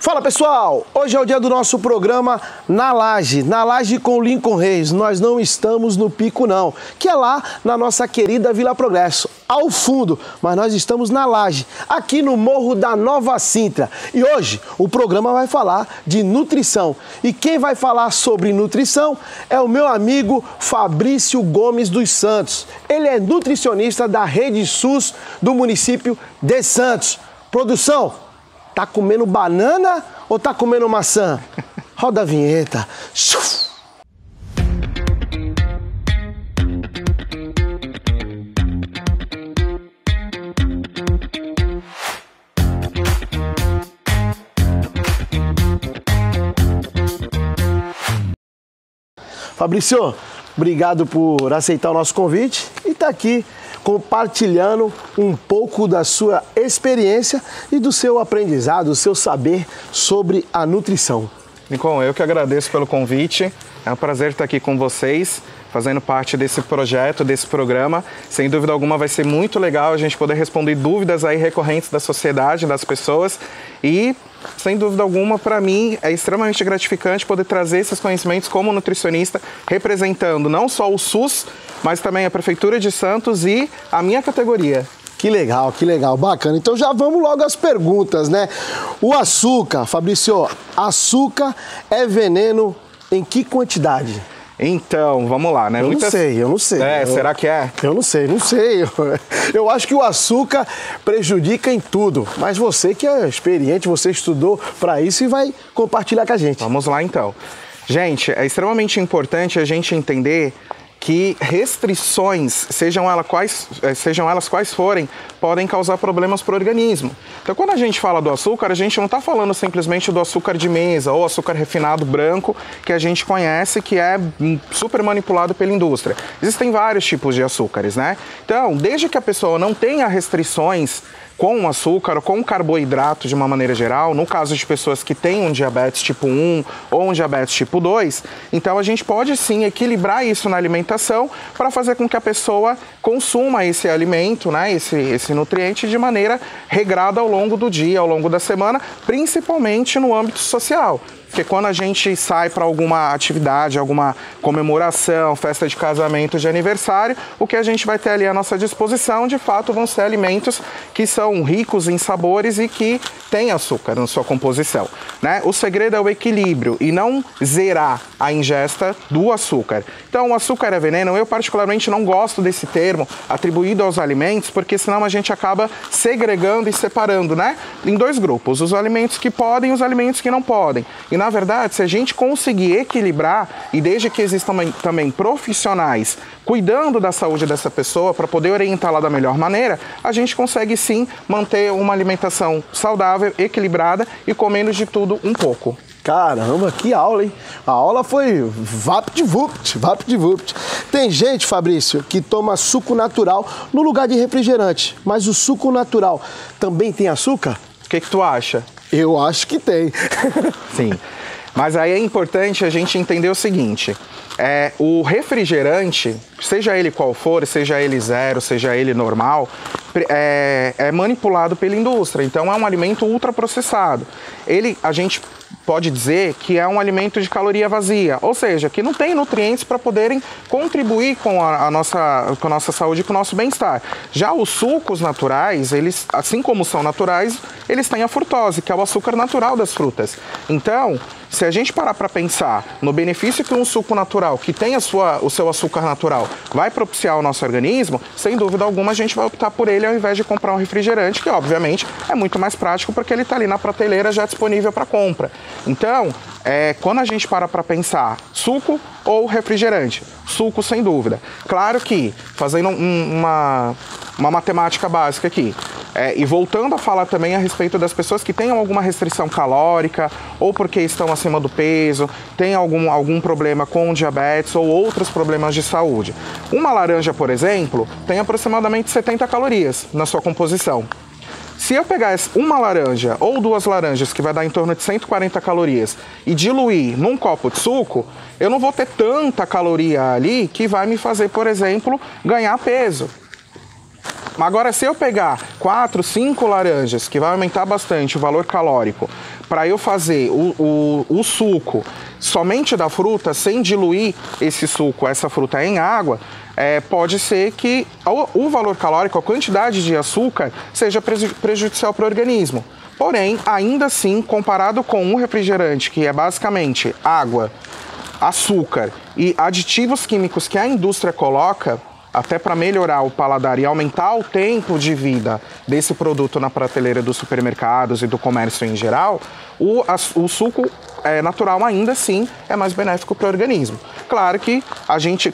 Fala pessoal, hoje é o dia do nosso programa Na Laje com Lincoln Reis. Nós não estamos no Pico não, que é lá na nossa querida Vila Progresso, ao fundo, mas nós estamos na Laje, aqui no Morro da Nova Sintra. E hoje o programa vai falar de nutrição. E quem vai falar sobre nutrição é o meu amigo Fabrício Gomes dos Santos. Ele é nutricionista da Rede SUS do município de Santos. Produção, tá comendo banana ou tá comendo maçã? Roda a vinheta. Fabrício, obrigado por aceitar o nosso convite e tá aqui compartilhando um pouco da sua experiência e do seu aprendizado, do seu saber sobre a nutrição. Lincoln, eu que agradeço pelo convite. É um prazer estar aqui com vocês, fazendo parte desse projeto, desse programa. Sem dúvida alguma vai ser muito legal a gente poder responder dúvidas aí recorrentes da sociedade, das pessoas. E, sem dúvida alguma, para mim é extremamente gratificante poder trazer esses conhecimentos como nutricionista, representando não só o SUS, mas também a Prefeitura de Santos e a minha categoria. Que legal, bacana. Então já vamos logo às perguntas, né? O açúcar, Fabrício, açúcar é veneno em que quantidade? Então, vamos lá, né? Eu não sei. Será que é? Eu não sei. Eu acho que o açúcar prejudica em tudo, mas você que é experiente, você estudou para isso e vai compartilhar com a gente. Vamos lá, então. Gente, é extremamente importante a gente entender que restrições, sejam elas quais forem, podem causar problemas para o organismo. Então, quando a gente fala do açúcar, a gente não está falando simplesmente do açúcar de mesa ou açúcar refinado branco que a gente conhece, que é super manipulado pela indústria. Existem vários tipos de açúcares, né? Então, desde que a pessoa não tenha restrições com açúcar ou com carboidrato de uma maneira geral, no caso de pessoas que têm um diabetes tipo 1 ou um diabetes tipo 2, então a gente pode sim equilibrar isso na alimentação para fazer com que a pessoa consuma esse alimento, né, esse nutriente de maneira regrada ao longo do dia, ao longo da semana, principalmente no âmbito social. Porque quando a gente sai para alguma atividade, alguma comemoração, festa de casamento, de aniversário, o que a gente vai ter ali à nossa disposição, de fato, vão ser alimentos que são ricos em sabores e que têm açúcar na sua composição, né? O segredo é o equilíbrio e não zerar a ingesta do açúcar. Então, o açúcar é veneno. Eu particularmente não gosto desse termo atribuído aos alimentos, porque senão a gente acaba segregando e separando, né? Em dois grupos, os alimentos que podem e os alimentos que não podem. E na verdade, se a gente conseguir equilibrar, e desde que existam também profissionais cuidando da saúde dessa pessoa para poder orientá-la da melhor maneira, a gente consegue sim manter uma alimentação saudável, equilibrada e comendo de tudo um pouco. Caramba, que aula, hein? A aula foi vapt-vupt. Tem gente, Fabrício, que toma suco natural no lugar de refrigerante, mas o suco natural também tem açúcar? O que tu acha? Eu acho que tem. Sim, mas aí é importante a gente entender o seguinte, o refrigerante, seja ele qual for, seja ele zero, seja ele normal, é manipulado pela indústria, então é um alimento ultraprocessado. A gente pode dizer que é um alimento de caloria vazia, ou seja, que não tem nutrientes para poderem contribuir com a nossa saúde e com o nosso bem-estar. Já os sucos naturais, eles, assim como são naturais, eles têm a frutose, que é o açúcar natural das frutas. Então, se a gente parar para pensar no benefício que um suco natural, que tem o seu açúcar natural, vai propiciar ao nosso organismo, sem dúvida alguma a gente vai optar por ele ao invés de comprar um refrigerante, que obviamente é muito mais prático porque ele está ali na prateleira já disponível para compra. Então, quando a gente para pensar suco ou refrigerante, suco sem dúvida. Claro que, fazendo uma matemática básica aqui, e voltando a falar também a respeito das pessoas que tenham alguma restrição calórica ou porque estão acima do peso, tem algum problema com diabetes ou outros problemas de saúde. Uma laranja, por exemplo, tem aproximadamente 70 calorias na sua composição. Se eu pegar uma laranja ou duas laranjas, que vai dar em torno de 140 calorias, e diluir num copo de suco, eu não vou ter tanta caloria ali que vai me fazer, por exemplo, ganhar peso. Agora, se eu pegar 4, 5 laranjas, que vai aumentar bastante o valor calórico, para eu fazer o suco somente da fruta, sem diluir esse suco, essa fruta em água, pode ser que o valor calórico, a quantidade de açúcar, seja prejudicial para o organismo. Porém, ainda assim, comparado com um refrigerante, que é basicamente água, açúcar e aditivos químicos que a indústria coloca, até para melhorar o paladar e aumentar o tempo de vida desse produto na prateleira dos supermercados e do comércio em geral, o suco natural ainda assim é mais benéfico para o organismo. Claro que a gente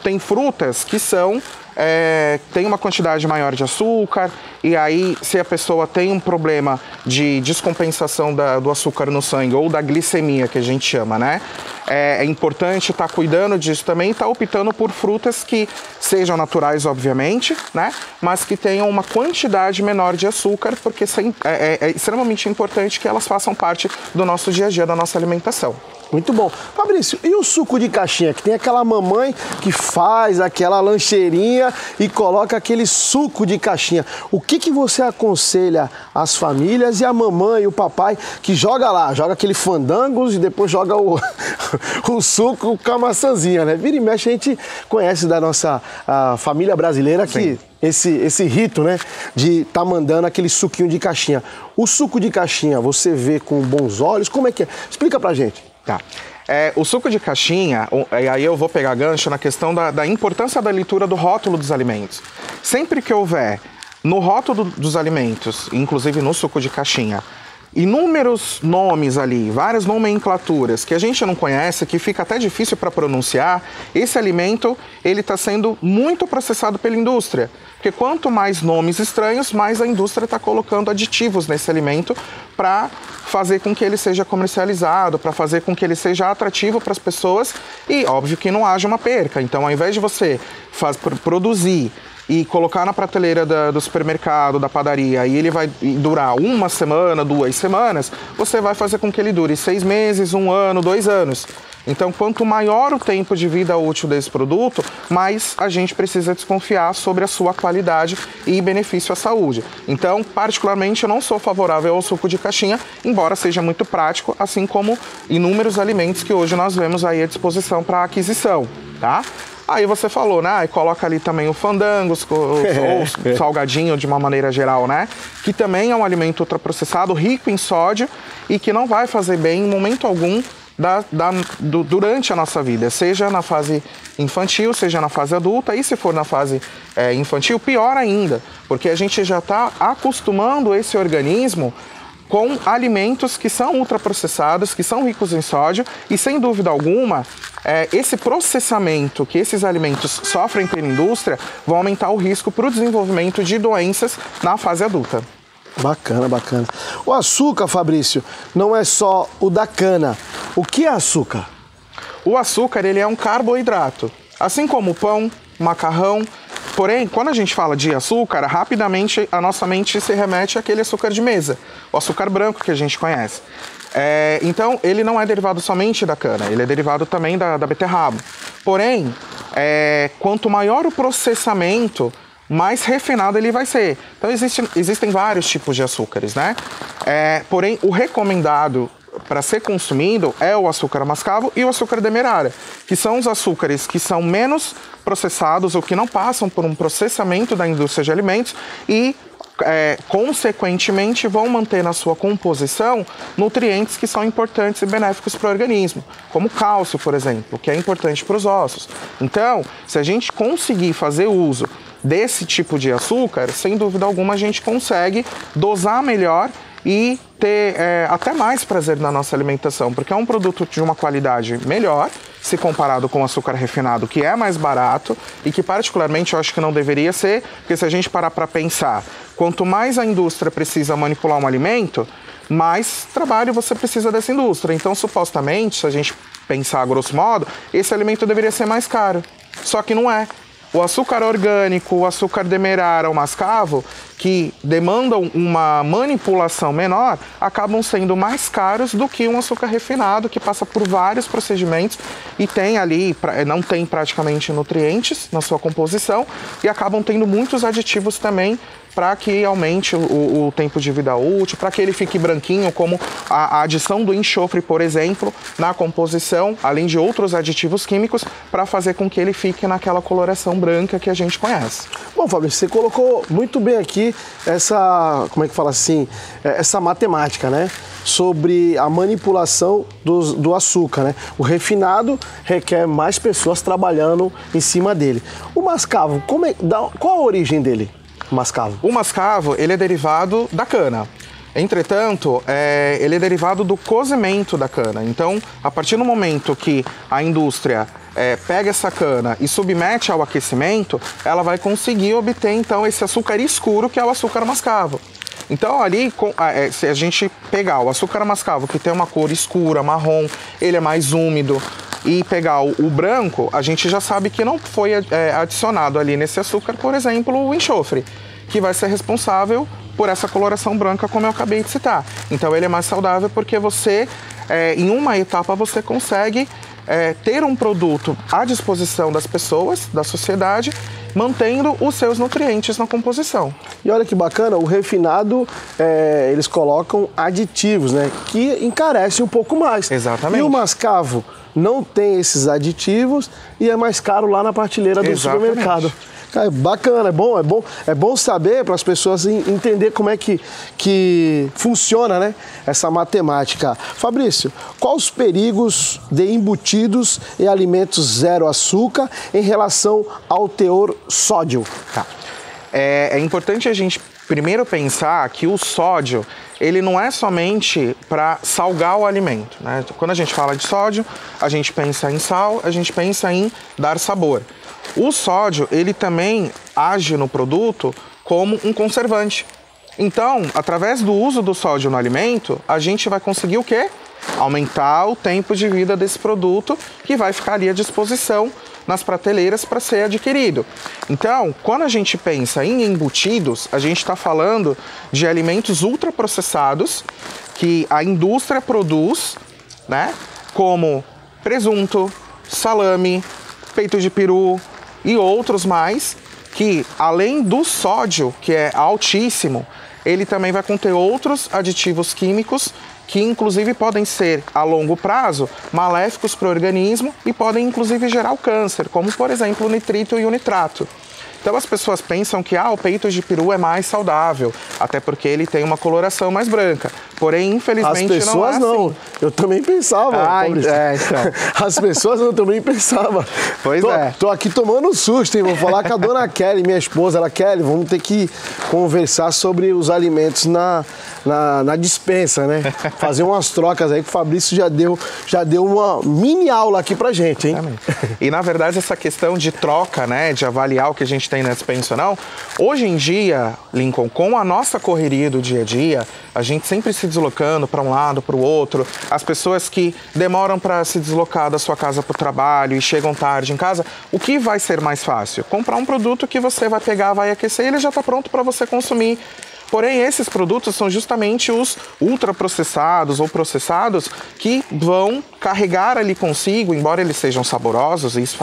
tem frutas que tem uma quantidade maior de açúcar, e aí se a pessoa tem um problema de descompensação do açúcar no sangue ou da glicemia, que a gente chama, né? É importante estar cuidando disso também, estar optando por frutas que sejam naturais, obviamente, né? Mas que tenham uma quantidade menor de açúcar, porque é extremamente importante que elas façam parte do nosso dia a dia, da nossa alimentação. Muito bom. Fabrício, e o suco de caixinha? Que tem aquela mamãe que faz aquela lancheirinha e coloca aquele suco de caixinha. O que você aconselha às famílias e a mamãe e o papai que joga aquele fandangos e depois joga o suco com a maçãzinha, né? Vira e mexe, a gente conhece da nossa família brasileira que esse rito, né, de estar mandando aquele suquinho de caixinha. O suco de caixinha, você vê com bons olhos? Como é que é? Explica pra gente. Tá. O suco de caixinha, e aí eu vou pegar gancho na questão da importância da leitura do rótulo dos alimentos. Sempre que houver no rótulo dos alimentos, inclusive no suco de caixinha, inúmeros nomes ali, várias nomenclaturas que a gente não conhece, que fica até difícil para pronunciar, esse alimento ele está sendo muito processado pela indústria. Porque quanto mais nomes estranhos, mais a indústria está colocando aditivos nesse alimento para fazer com que ele seja comercializado, para fazer com que ele seja atrativo para as pessoas e, óbvio, que não haja uma perca. Então, ao invés de você produzir e colocar na prateleira do supermercado, da padaria, e ele vai durar 1 semana, 2 semanas, você vai fazer com que ele dure 6 meses, 1 ano, 2 anos. Então, quanto maior o tempo de vida útil desse produto, mais a gente precisa desconfiar sobre a sua qualidade e benefício à saúde. Então, particularmente, eu não sou favorável ao suco de caixinha, embora seja muito prático, assim como inúmeros alimentos que hoje nós vemos aí à disposição para aquisição, tá? Aí você falou, né? Coloca ali também o fandangos, ou salgadinho de uma maneira geral, né? Que também é um alimento ultraprocessado, rico em sódio e que não vai fazer bem em momento algum durante a nossa vida, seja na fase infantil, seja na fase adulta, e se for na fase infantil, pior ainda, porque a gente já está acostumando esse organismo com alimentos que são ultraprocessados, que são ricos em sódio, e sem dúvida alguma, esse processamento que esses alimentos sofrem pela indústria vai aumentar o risco para o desenvolvimento de doenças na fase adulta. Bacana, bacana. O açúcar, Fabrício, não é só o da cana. O que é açúcar? O açúcar, ele é um carboidrato, assim como o pão, macarrão. Porém, quando a gente fala de açúcar, rapidamente a nossa mente se remete àquele açúcar de mesa, o açúcar branco que a gente conhece. Então, ele não é derivado somente da cana, ele é derivado também da beterraba. Porém, quanto maior o processamento, mais refinado ele vai ser. Então, existem vários tipos de açúcares, né? Porém, o recomendado para ser consumido é o açúcar mascavo e o açúcar demerara, que são os açúcares que são menos processados ou que não passam por um processamento da indústria de alimentos e, consequentemente, vão manter na sua composição nutrientes que são importantes e benéficos para o organismo, como cálcio, por exemplo, que é importante para os ossos. Então, se a gente conseguir fazer uso desse tipo de açúcar, sem dúvida alguma a gente consegue dosar melhor e ter até mais prazer na nossa alimentação, porque é um produto de uma qualidade melhor, se comparado com o açúcar refinado, que é mais barato e que particularmente eu acho que não deveria ser, porque se a gente parar para pensar, quanto mais a indústria precisa manipular um alimento, mais trabalho você precisa dessa indústria. Então, supostamente, se a gente pensar a grosso modo, esse alimento deveria ser mais caro, só que não é. O açúcar orgânico, o açúcar demerara, o mascavo, que demandam uma manipulação menor, acabam sendo mais caros do que um açúcar refinado, que passa por vários procedimentos e tem ali, não tem praticamente nutrientes na sua composição e acabam tendo muitos aditivos também para que aumente o tempo de vida útil, para que ele fique branquinho, como a adição do enxofre, por exemplo, na composição, além de outros aditivos químicos, para fazer com que ele fique naquela coloração branca que a gente conhece. Bom, Fabrício, você colocou muito bem aqui essa, como é que fala assim, essa matemática, né? Sobre a manipulação do açúcar, né? O refinado requer mais pessoas trabalhando em cima dele. O mascavo, qual a origem dele? Mascavo. O mascavo, ele é derivado da cana. Entretanto, ele é derivado do cozimento da cana. Então, a partir do momento que a indústria pega essa cana e submete ao aquecimento, ela vai conseguir obter, então, esse açúcar escuro, que é o açúcar mascavo. Então, ali, se a gente pegar o açúcar mascavo, que tem uma cor escura, marrom, ele é mais úmido, e pegar o branco, a gente já sabe que não foi adicionado ali nesse açúcar, por exemplo, o enxofre, que vai ser responsável por essa coloração branca, como eu acabei de citar. Então, ele é mais saudável porque você, em uma etapa, você consegue ter um produto à disposição das pessoas, da sociedade, mantendo os seus nutrientes na composição. E olha que bacana, o refinado, eles colocam aditivos, né, que encarecem um pouco mais. Exatamente. E o mascavo não tem esses aditivos e é mais caro lá na prateleira do supermercado. É bacana, é bom saber para as pessoas entender como é que funciona, né, essa matemática. Fabrício, quais os perigos de embutidos e alimentos zero açúcar em relação ao teor sódio? Tá. É importante a gente primeiro pensar que o sódio, ele não é somente para salgar o alimento, né? Quando a gente fala de sódio, a gente pensa em sal, a gente pensa em dar sabor. O sódio, ele também age no produto como um conservante. Então, através do uso do sódio no alimento, a gente vai conseguir o quê? Aumentar o tempo de vida desse produto, que vai ficar ali à disposição nas prateleiras para ser adquirido. Então, quando a gente pensa em embutidos, a gente está falando de alimentos ultraprocessados que a indústria produz, né? Como presunto, salame, peito de peru e outros mais, que além do sódio, que é altíssimo, ele também vai conter outros aditivos químicos que inclusive podem ser, a longo prazo, maléficos para o organismo e podem inclusive gerar o câncer, como por exemplo o nitrito e o nitrato. Então as pessoas pensam que o peito de peru é mais saudável, até porque ele tem uma coloração mais branca. Porém, infelizmente, as pessoas não. Eu também pensava. Então. As pessoas eu também pensava. Pois Tô aqui tomando um susto, hein? Vou falar com a dona Kelly, minha esposa. Ela, Kelly, vamos ter que conversar sobre os alimentos na dispensa, né? Fazer umas trocas aí que o Fabrício já deu uma mini aula aqui pra gente, hein? E na verdade essa questão de troca, né? De avaliar o que a gente tem na dispensa ou não, hoje em dia, Lincoln, com a nossa correria do dia a dia, a gente sempre se deslocando para um lado, para o outro, as pessoas que demoram para se deslocar da sua casa para o trabalho e chegam tarde em casa, o que vai ser mais fácil? Comprar um produto que você vai pegar, vai aquecer e ele já está pronto para você consumir. Porém, esses produtos são justamente os ultraprocessados ou processados que vão carregar ali consigo, embora eles sejam saborosos, e isso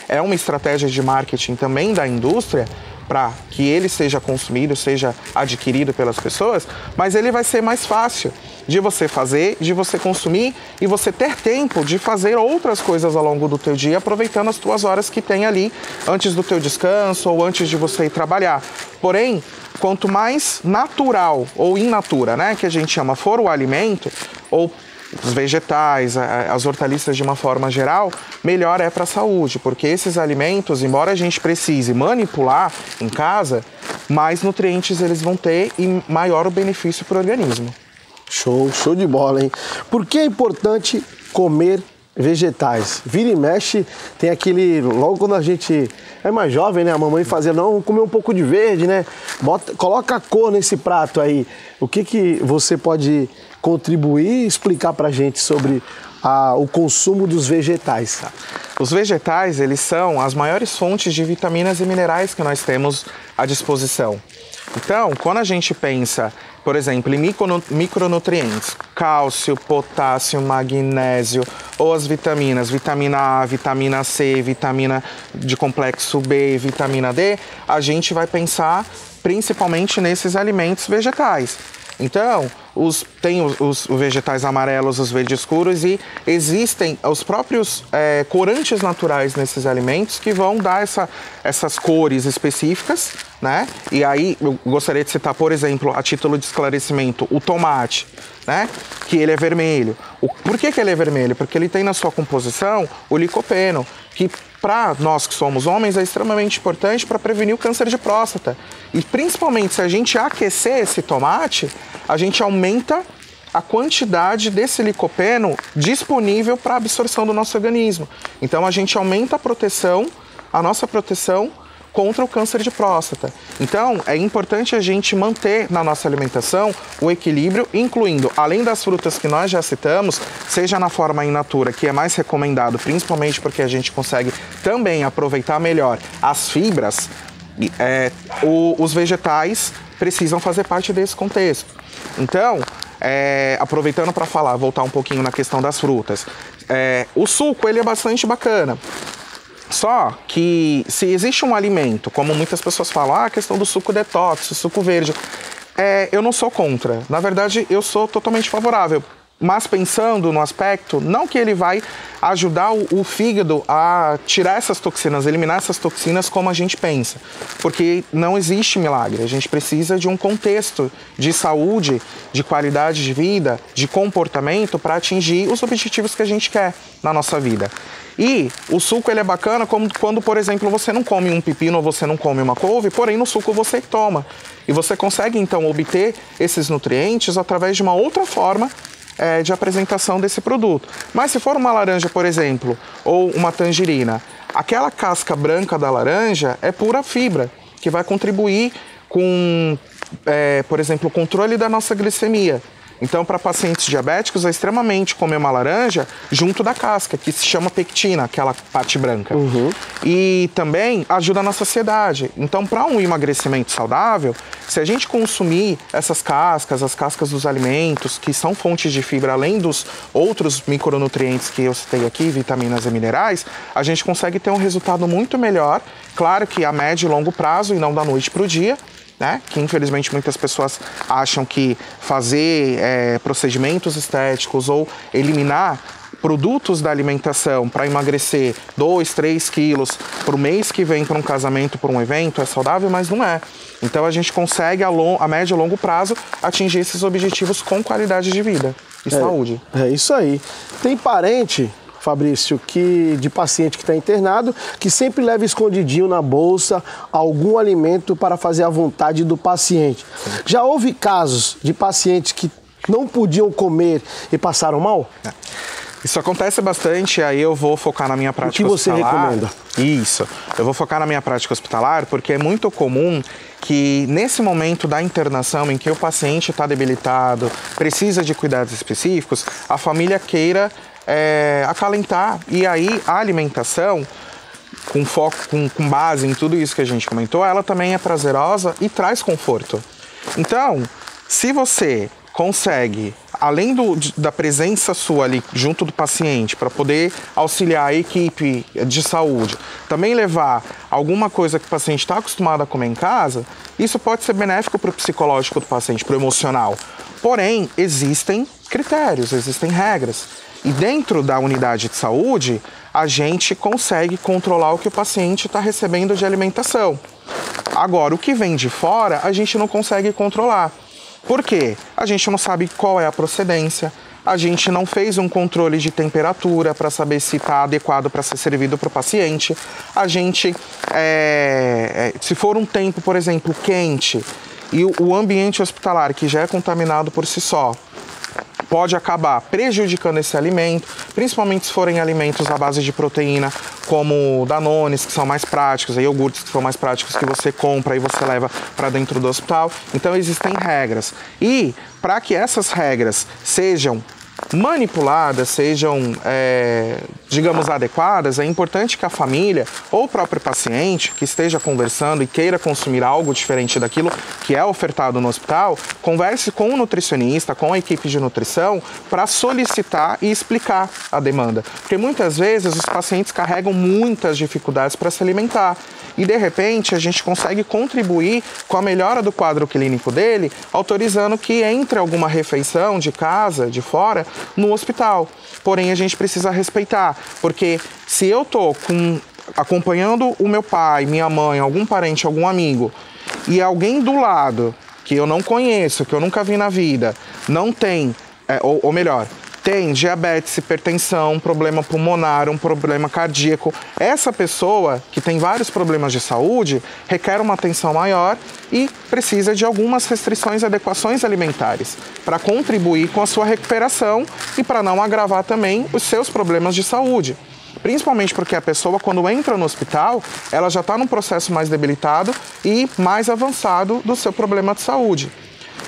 é uma estratégia de marketing também da indústria, para que ele seja consumido, seja adquirido pelas pessoas, mas ele vai ser mais fácil de você fazer, de você consumir e você ter tempo de fazer outras coisas ao longo do teu dia, aproveitando as tuas horas que tem ali antes do teu descanso ou antes de você ir trabalhar. Porém, quanto mais natural ou in natura, né, que a gente chama, for o alimento, ou os vegetais, as hortaliças de uma forma geral, melhor é para a saúde, porque esses alimentos, embora a gente precise manipular em casa, mais nutrientes eles vão ter e maior o benefício para o organismo. Show de bola, hein? Por que é importante comer vegetais? Vira e mexe, tem aquele, logo quando a gente é mais jovem, né? A mamãe fazia, não, vamos comer um pouco de verde, né? Coloca a cor nesse prato aí. O que você pode contribuir e explicar pra gente sobre o consumo dos vegetais? Os vegetais, eles são as maiores fontes de vitaminas e minerais que nós temos à disposição. Então, quando a gente pensa, por exemplo, em micronutrientes, cálcio, potássio, magnésio, ou as vitaminas, vitamina A, vitamina C, vitamina de complexo B, vitamina D, a gente vai pensar principalmente nesses alimentos vegetais. Então, tem os vegetais amarelos, os verdes escuros, e existem os próprios corantes naturais nesses alimentos que vão dar essas cores específicas, né? E aí eu gostaria de citar, por exemplo, a título de esclarecimento, o tomate, né? Que ele é vermelho. Por que ele é vermelho? Porque ele tem na sua composição o licopeno, que para nós que somos homens é extremamente importante para prevenir o câncer de próstata. E principalmente se a gente aquecer esse tomate, a gente aumenta a quantidade desse licopeno disponível para absorção do nosso organismo. Então a gente aumenta a nossa proteção contra o câncer de próstata. Então, é importante a gente manter na nossa alimentação o equilíbrio, incluindo, além das frutas que nós já citamos, seja na forma in natura, que é mais recomendado, principalmente porque a gente consegue também aproveitar melhor as fibras, os vegetais precisam fazer parte desse contexto. Então, aproveitando para voltar um pouquinho na questão das frutas, o suco ele é bastante bacana. Só que se existe um alimento, como muitas pessoas falam, a questão do suco detox, o suco verde, eu não sou contra. Na verdade, eu sou totalmente favorável. Mas pensando no aspecto, não que ele vai ajudar o fígado a tirar essas toxinas, eliminar essas toxinas como a gente pensa. Porque não existe milagre. A gente precisa de um contexto de saúde, de qualidade de vida, de comportamento para atingir os objetivos que a gente quer na nossa vida. E o suco ele é bacana quando, por exemplo, você não come um pepino ou você não come uma couve, porém no suco você toma. E você consegue então obter esses nutrientes através de uma outra forma de apresentação desse produto. Mas se for uma laranja, por exemplo, ou uma tangerina, aquela casca branca da laranja é pura fibra, que vai contribuir com, por exemplo, o controle da nossa glicemia. Então, para pacientes diabéticos, é extremamente comer uma laranja junto da casca, que se chama pectina, aquela parte branca. Uhum. E também ajuda na saciedade. Então, para um emagrecimento saudável, se a gente consumir essas cascas, as cascas dos alimentos, que são fontes de fibra, além dos outros micronutrientes que eu citei aqui, vitaminas e minerais, a gente consegue ter um resultado muito melhor. Claro que a médio e longo prazo e não da noite para o dia, né? Que infelizmente muitas pessoas acham que fazer procedimentos estéticos ou eliminar produtos da alimentação para emagrecer 2, 3 quilos para o mês que vem para um casamento, para um evento, é saudável, mas não é. Então a gente consegue a médio e longo prazo atingir esses objetivos com qualidade de vida e saúde. É isso aí. Tem parente, Fabrício, de paciente que está internado, que sempre leva escondidinho na bolsa algum alimento para fazer a vontade do paciente. Sim. Já houve casos de pacientes que não podiam comer e passaram mal? Isso acontece bastante, aí eu vou focar na minha prática hospitalar. O que você recomenda? Isso, eu vou focar na minha prática hospitalar, porque é muito comum que nesse momento da internação em que o paciente está debilitado, precisa de cuidados específicos, a família queira acalentar, e aí a alimentação com foco, com base em tudo isso que a gente comentou, ela também é prazerosa e traz conforto. Então, se você consegue, além da presença sua ali junto do paciente, para poder auxiliar a equipe de saúde, também levar alguma coisa que o paciente está acostumado a comer em casa, isso pode ser benéfico para o psicológico do paciente, para o emocional. Porém, existem critérios, existem regras. E dentro da unidade de saúde, a gente consegue controlar o que o paciente está recebendo de alimentação. Agora, o que vem de fora, a gente não consegue controlar. Por quê? A gente não sabe qual é a procedência, a gente não fez um controle de temperatura para saber se está adequado para ser servido para o paciente. A gente, se for um tempo, por exemplo, quente, e o ambiente hospitalar, que já é contaminado por si só, pode acabar prejudicando esse alimento, principalmente se forem alimentos à base de proteína, como danones, que são mais práticos, iogurtes que são mais práticos, que você compra e você leva para dentro do hospital. Então existem regras. E para que essas regras sejam manipuladas, sejam, digamos, adequadas, é importante que a família ou o próprio paciente que esteja conversando e queira consumir algo diferente daquilo que é ofertado no hospital, converse com o nutricionista, com a equipe de nutrição, para solicitar e explicar a demanda. Porque muitas vezes os pacientes carregam muitas dificuldades para se alimentar. E, de repente, a gente consegue contribuir com a melhora do quadro clínico dele, autorizando que entre alguma refeição de casa, de fora, no hospital. Porém, a gente precisa respeitar, porque se eu estou acompanhando o meu pai, minha mãe, algum parente, algum amigo, e alguém do lado, que eu não conheço, que eu nunca vi na vida, não tem, ou melhor, tem diabetes, hipertensão, problema pulmonar, um problema cardíaco. Essa pessoa, que tem vários problemas de saúde, requer uma atenção maior e precisa de algumas restrições e adequações alimentares para contribuir com a sua recuperação e para não agravar também os seus problemas de saúde. Principalmente porque a pessoa, quando entra no hospital, ela já está num processo mais debilitado e mais avançado do seu problema de saúde.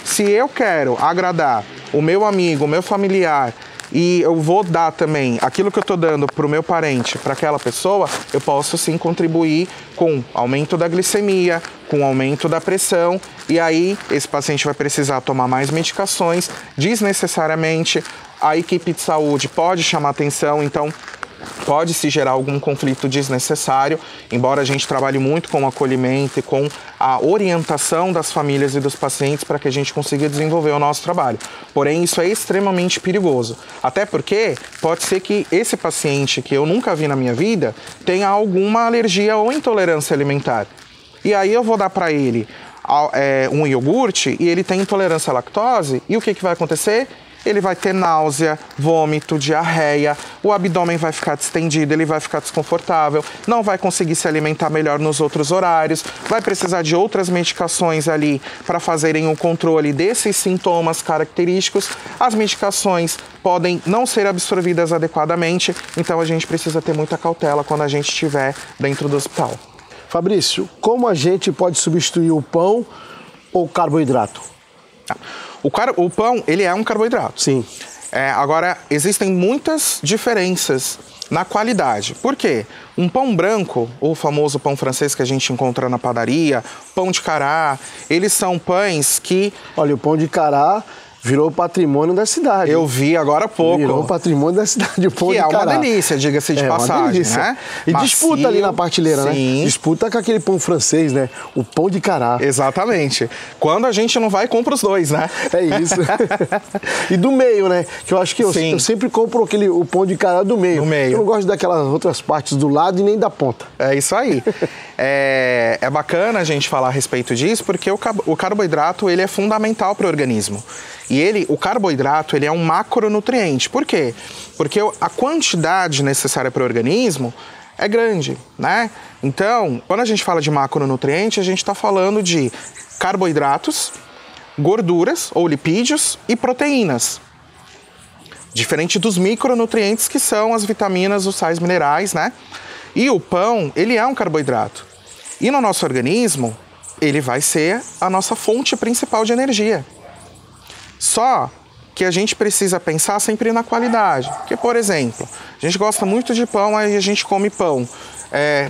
Se eu quero agradar o meu amigo, o meu familiar, e eu vou dar também aquilo que eu estou dando para o meu parente, para aquela pessoa, eu posso sim contribuir com aumento da glicemia, com aumento da pressão, e aí esse paciente vai precisar tomar mais medicações desnecessariamente. A equipe de saúde pode chamar atenção, então pode se gerar algum conflito desnecessário, embora a gente trabalhe muito com o acolhimento e com a orientação das famílias e dos pacientes para que a gente consiga desenvolver o nosso trabalho. Porém, isso é extremamente perigoso, até porque pode ser que esse paciente, que eu nunca vi na minha vida, tenha alguma alergia ou intolerância alimentar. E aí eu vou dar para ele um iogurte e ele tem intolerância à lactose, e o que vai acontecer? Ele vai ter náusea, vômito, diarreia, o abdômen vai ficar distendido, ele vai ficar desconfortável, não vai conseguir se alimentar melhor nos outros horários, vai precisar de outras medicações ali para fazerem o controle desses sintomas característicos. As medicações podem não ser absorvidas adequadamente, então a gente precisa ter muita cautela quando a gente estiver dentro do hospital. Fabrício, como a gente pode substituir o pão ou carboidrato? O pão, ele é um carboidrato. Sim. Agora, existem muitas diferenças na qualidade. Por quê? Um pão branco, o famoso pão francês que a gente encontra na padaria, pão de cará, eles são pães que... Olha, o pão de cará virou patrimônio da cidade. Eu vi agora há pouco. Virou patrimônio da cidade, o pão de cará. Que é uma delícia, diga-se de passagem, né? E macio, disputa ali na prateleira, sim, né? Disputa com aquele pão francês, né? O pão de cará. Exatamente. Quando a gente não vai, compra os dois, né? É isso. E do meio, né? Que eu acho que eu sempre compro o pão de cará do meio. Do meio. Eu não gosto daquelas outras partes do lado e nem da ponta. É isso aí. É bacana a gente falar a respeito disso, porque o carboidrato, ele é fundamental para o organismo. E o carboidrato, ele é um macronutriente. Por quê? Porque a quantidade necessária para o organismo é grande, né? Então, quando a gente fala de macronutriente, a gente está falando de carboidratos, gorduras ou lipídios e proteínas. Diferente dos micronutrientes, que são as vitaminas, os sais minerais, né? E o pão, ele é um carboidrato. E no nosso organismo, ele vai ser a nossa fonte principal de energia. Só que a gente precisa pensar sempre na qualidade. Porque, por exemplo, a gente gosta muito de pão, aí a gente come pão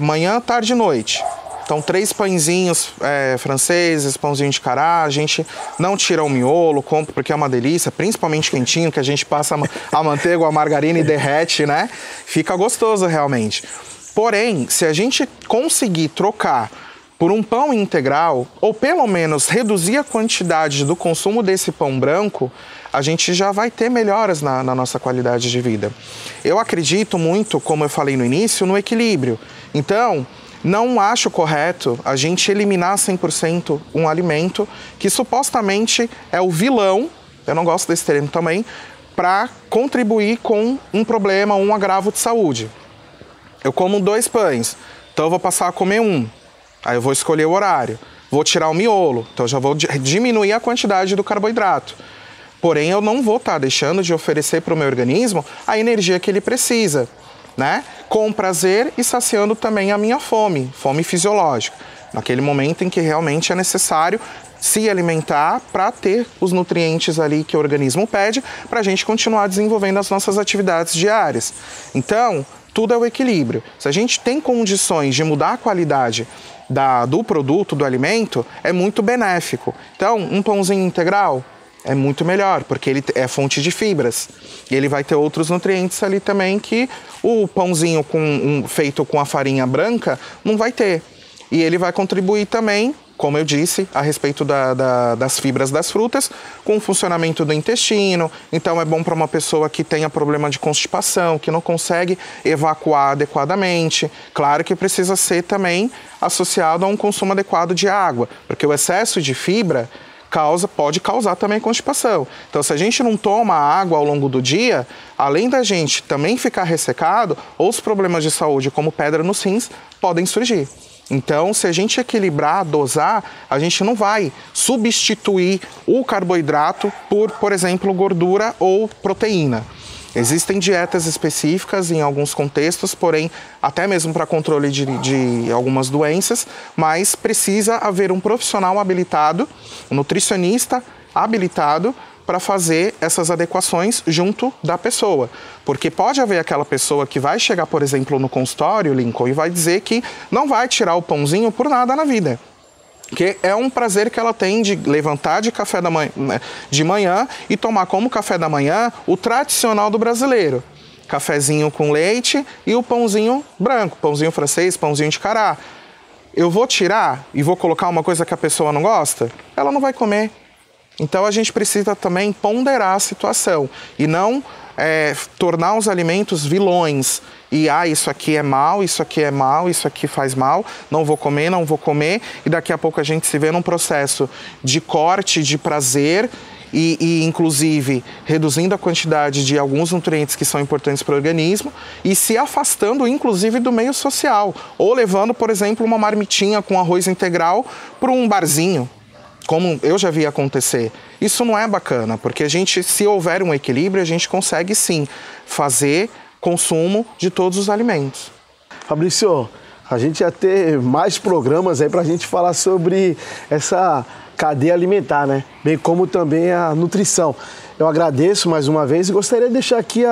manhã, tarde e noite. Então, 3 pãezinhos franceses, pãozinho de cará, a gente não tira o miolo, compra porque é uma delícia, principalmente quentinho, que a gente passa a manteiga ou a margarina e derrete, né? Fica gostoso realmente. Porém, se a gente conseguir trocar por um pão integral, ou pelo menos reduzir a quantidade do consumo desse pão branco, a gente já vai ter melhoras na nossa qualidade de vida. Eu acredito muito, como eu falei no início, no equilíbrio. Então, não acho correto a gente eliminar 100% um alimento que supostamente é o vilão, eu não gosto desse termo também, para contribuir com um problema, um agravo de saúde. Eu como 2 pães, então eu vou passar a comer 1. Aí eu vou escolher o horário, vou tirar o miolo, então eu já vou diminuir a quantidade do carboidrato. Porém, eu não vou estar deixando de oferecer para o meu organismo a energia que ele precisa, né? Com prazer e saciando também a minha fome fisiológica. Naquele momento em que realmente é necessário se alimentar para ter os nutrientes ali que o organismo pede para a gente continuar desenvolvendo as nossas atividades diárias. Então, tudo é o equilíbrio. Se a gente tem condições de mudar a qualidade do produto, do alimento, é muito benéfico. Então, um pãozinho integral é muito melhor, porque ele é fonte de fibras. E ele vai ter outros nutrientes ali também que o pãozinho feito com a farinha branca não vai ter. E ele vai contribuir também, como eu disse, a respeito das fibras das frutas, com o funcionamento do intestino. Então é bom para uma pessoa que tenha problema de constipação, que não consegue evacuar adequadamente. Claro que precisa ser também associado a um consumo adequado de água, porque o excesso de fibra pode causar também constipação. Então, se a gente não toma água ao longo do dia, além da gente também ficar ressecado, outros problemas de saúde, como pedra nos rins, podem surgir. Então, se a gente equilibrar, dosar, a gente não vai substituir o carboidrato por exemplo, gordura ou proteína. Existem dietas específicas em alguns contextos, porém, até mesmo para controle de algumas doenças, mas precisa haver um profissional habilitado, um nutricionista habilitado, para fazer essas adequações junto da pessoa. Porque pode haver aquela pessoa que vai chegar, por exemplo, no consultório, Lincoln, e vai dizer que não vai tirar o pãozinho por nada na vida. Que é um prazer que ela tem de levantar de manhã e tomar como café da manhã o tradicional do brasileiro. Cafezinho com leite e o pãozinho branco, pãozinho francês, pãozinho de cará. Eu vou tirar e vou colocar uma coisa que a pessoa não gosta? Ela não vai comer. Então a gente precisa também ponderar a situação e não tornar os alimentos vilões. E isso aqui é mal, isso aqui é mal, isso aqui faz mal, não vou comer, não vou comer. E daqui a pouco a gente se vê num processo de corte, de prazer e inclusive reduzindo a quantidade de alguns nutrientes que são importantes para o organismo e se afastando inclusive do meio social. Ou levando, por exemplo, uma marmitinha com arroz integral para um barzinho, como eu já vi acontecer. Isso não é bacana, porque se houver um equilíbrio, a gente consegue sim fazer consumo de todos os alimentos. Fabrício, a gente ia ter mais programas aí para a gente falar sobre essa cadeia alimentar, né? Bem como também a nutrição. Eu agradeço mais uma vez e gostaria de deixar aqui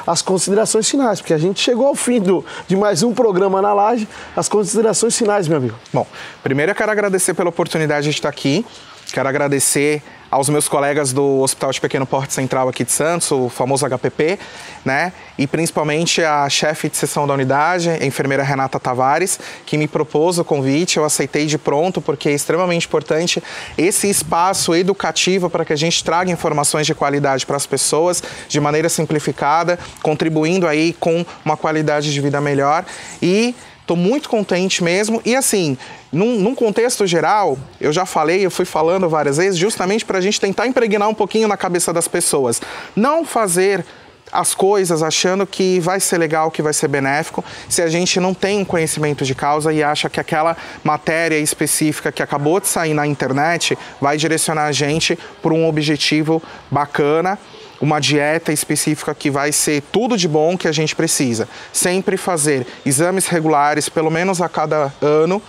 as considerações finais, porque a gente chegou ao fim de mais um programa na Laje. As considerações finais, meu amigo. Bom, primeiro eu quero agradecer pela oportunidade de estar aqui. Quero agradecer aos meus colegas do Hospital de Pequeno Porte Central aqui de Santos, o famoso HPP, né? E principalmente a chefe de seção da unidade, a enfermeira Renata Tavares, que me propôs o convite. Eu aceitei de pronto, porque é extremamente importante esse espaço educativo para que a gente traga informações de qualidade para as pessoas de maneira simplificada, contribuindo aí com uma qualidade de vida melhor. E estou muito contente mesmo. E assim, num contexto geral, eu já falei, eu fui falando várias vezes, justamente para a gente tentar impregnar um pouquinho na cabeça das pessoas. Não fazer as coisas achando que vai ser legal, que vai ser benéfico, se a gente não tem um conhecimento de causa e acha que aquela matéria específica que acabou de sair na internet vai direcionar a gente por um objetivo bacana, uma dieta específica que vai ser tudo de bom que a gente precisa. Sempre fazer exames regulares, pelo menos a cada ano,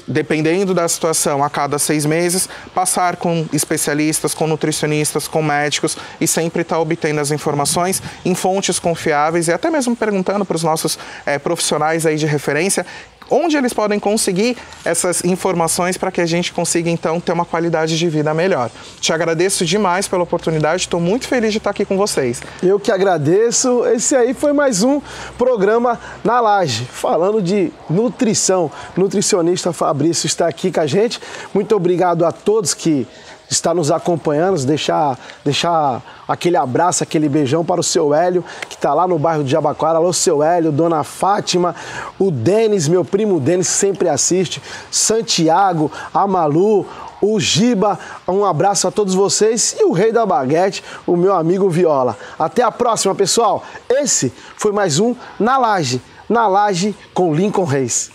dependendo da situação, a cada 6 meses, passar com especialistas, com nutricionistas, com médicos e sempre estar obtendo as informações em fontes confiáveis e até mesmo perguntando para os nossos profissionais aí de referência onde eles podem conseguir essas informações para que a gente consiga, então, ter uma qualidade de vida melhor. Te agradeço demais pela oportunidade, estou muito feliz de estar aqui com vocês. Eu que agradeço. Esse aí foi mais um programa na Laje, falando de nutrição. O nutricionista Fabrício está aqui com a gente. Muito obrigado a todos que está nos acompanhando, deixar aquele abraço, aquele beijão para o seu Hélio, que está lá no bairro de Jabaquara. Alô, seu Hélio, dona Fátima, o Denis, meu primo Denis, sempre assiste, Santiago, a Malu, o Giba, um abraço a todos vocês e o rei da baguete, o meu amigo Viola. Até a próxima, pessoal. Esse foi mais um Na Laje com Lincoln Reis.